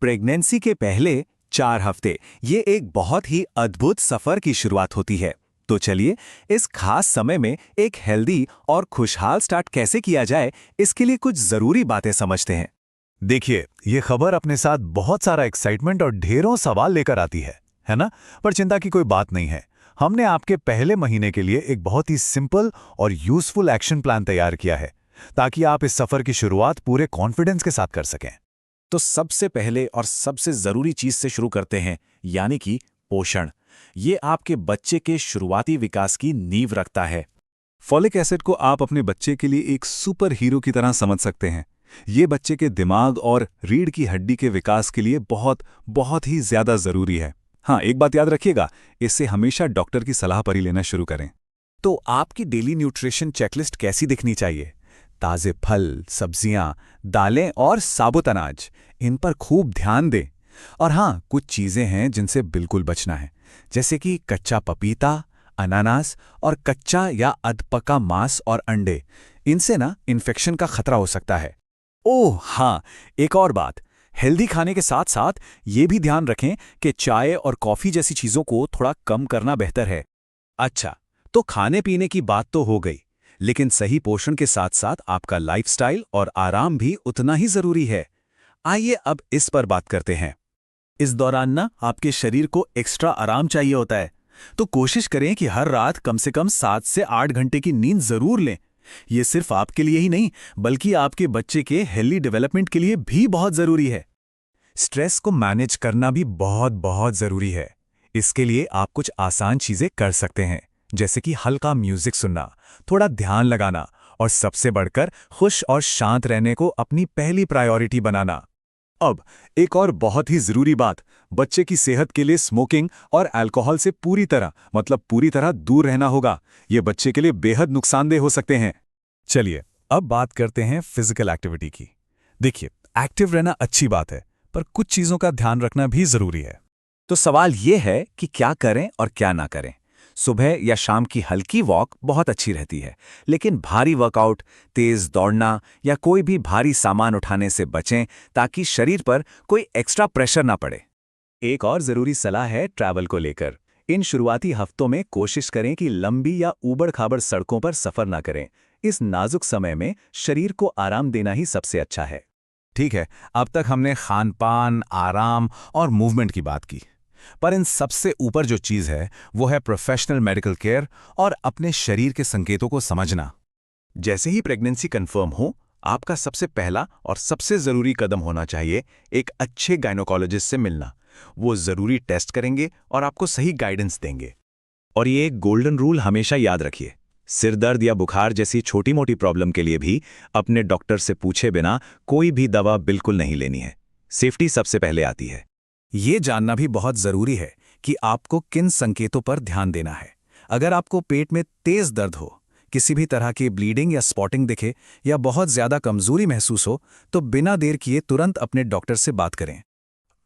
Pregnancy के पहले 4 हफ्ते ये एक बहुत ही अद्भुत सफर की शुरुआत होती है। तो चलिए इस खास समय में एक हेल्दी और खुशहाल स्टार्ट कैसे किया जाए, इसके लिए कुछ जरूरी बातें समझते हैं। देखिए, ये खबर अपने साथ बहुत सारा एक्साइटमेंट और ढेरों सवाल लेकर आती है ना? पर चिंता की कोई बात नहीं है। हमने आपके पहले महीने के लिए एक बहुत ही सिंपल और यूजफुल एक्शन प्लान तैयार किया है, ताकि आप इस सफर की शुरुआत पूरे कॉन्फिडेंस के साथ कर सकें। तो सबसे पहले और सबसे जरूरी चीज से शुरू करते हैं, यानी कि पोषण। ये आपके बच्चे के शुरुआती विकास की नींव रखता है। फॉलिक एसिड को आप अपने बच्चे के लिए एक सुपर हीरो की तरह समझ सकते हैं। ये बच्चे के दिमाग और रीढ़ की हड्डी के विकास के लिए बहुत बहुत ही ज्यादा जरूरी है। हाँ, एक बात याद रखिएगा, इससे हमेशा डॉक्टर की सलाह पर ही लेना शुरू करें। तो आपकी डेली न्यूट्रिशन चेकलिस्ट कैसी दिखनी चाहिए? ताज़े फल, सब्जियां, दालें और साबुत अनाज, इन पर खूब ध्यान दें। और हाँ, कुछ चीज़ें हैं जिनसे बिल्कुल बचना है, जैसे कि कच्चा पपीता, अनानास और कच्चा या अधपका मांस और अंडे। इनसे ना इन्फेक्शन का खतरा हो सकता है। ओह हाँ, एक और बात, हेल्दी खाने के साथ साथ ये भी ध्यान रखें कि चाय और कॉफ़ी जैसी चीज़ों को थोड़ा कम करना बेहतर है। अच्छा, तो खाने पीने की बात तो हो गई, लेकिन सही पोषण के साथ साथ आपका लाइफस्टाइल और आराम भी उतना ही जरूरी है। आइए अब इस पर बात करते हैं। इस दौरान ना आपके शरीर को एक्स्ट्रा आराम चाहिए होता है, तो कोशिश करें कि हर रात कम से कम 7 से 8 घंटे की नींद जरूर लें। ये सिर्फ आपके लिए ही नहीं, बल्कि आपके बच्चे के हेल्दी डेवलपमेंट के लिए भी बहुत जरूरी है। स्ट्रेस को मैनेज करना भी बहुत बहुत जरूरी है। इसके लिए आप कुछ आसान चीजें कर सकते हैं, जैसे कि हल्का म्यूजिक सुनना, थोड़ा ध्यान लगाना और सबसे बढ़कर खुश और शांत रहने को अपनी पहली प्रायोरिटी बनाना। अब एक और बहुत ही जरूरी बात, बच्चे की सेहत के लिए स्मोकिंग और अल्कोहल से पूरी तरह दूर रहना होगा। ये बच्चे के लिए बेहद नुकसानदेह हो सकते हैं। चलिए, अब बात करते हैं फिजिकल एक्टिविटी की। देखिए, एक्टिव रहना अच्छी बात है, पर कुछ चीज़ों का ध्यान रखना भी जरूरी है। तो सवाल ये है कि क्या करें और क्या ना करें। सुबह या शाम की हल्की वॉक बहुत अच्छी रहती है, लेकिन भारी वर्कआउट, तेज दौड़ना या कोई भी भारी सामान उठाने से बचें, ताकि शरीर पर कोई एक्स्ट्रा प्रेशर ना पड़े। एक और जरूरी सलाह है ट्रैवल को लेकर। इन शुरुआती हफ्तों में कोशिश करें कि लंबी या ऊबड़-खाबड़ सड़कों पर सफर ना करें। इस नाजुक समय में शरीर को आराम देना ही सबसे अच्छा है। ठीक है, अब तक हमने खान-पान, आराम और मूवमेंट की बात की, पर इन सबसे ऊपर जो चीज़ है वो है प्रोफेशनल मेडिकल केयर और अपने शरीर के संकेतों को समझना। जैसे ही प्रेगनेंसी कंफर्म हो, आपका सबसे पहला और सबसे जरूरी कदम होना चाहिए एक अच्छे गायनोकोलॉजिस्ट से मिलना। वो जरूरी टेस्ट करेंगे और आपको सही गाइडेंस देंगे। और ये एक गोल्डन रूल हमेशा याद रखिए, सिर दर्द या बुखार जैसी छोटी मोटी प्रॉब्लम के लिए भी अपने डॉक्टर से पूछे बिना कोई भी दवा बिल्कुल नहीं लेनी है। सेफ्टी सबसे पहले आती है। ये जानना भी बहुत जरूरी है कि आपको किन संकेतों पर ध्यान देना है। अगर आपको पेट में तेज दर्द हो, किसी भी तरह की ब्लीडिंग या स्पॉटिंग दिखे या बहुत ज्यादा कमजोरी महसूस हो, तो बिना देर किए तुरंत अपने डॉक्टर से बात करें।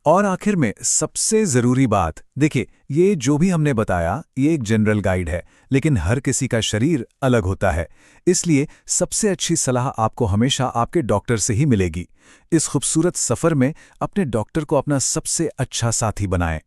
और आखिर में सबसे जरूरी बात, देखिए, ये जो भी हमने बताया ये एक जनरल गाइड है, लेकिन हर किसी का शरीर अलग होता है। इसलिए सबसे अच्छी सलाह आपको हमेशा आपके डॉक्टर से ही मिलेगी। इस खूबसूरत सफर में अपने डॉक्टर को अपना सबसे अच्छा साथी बनाएं।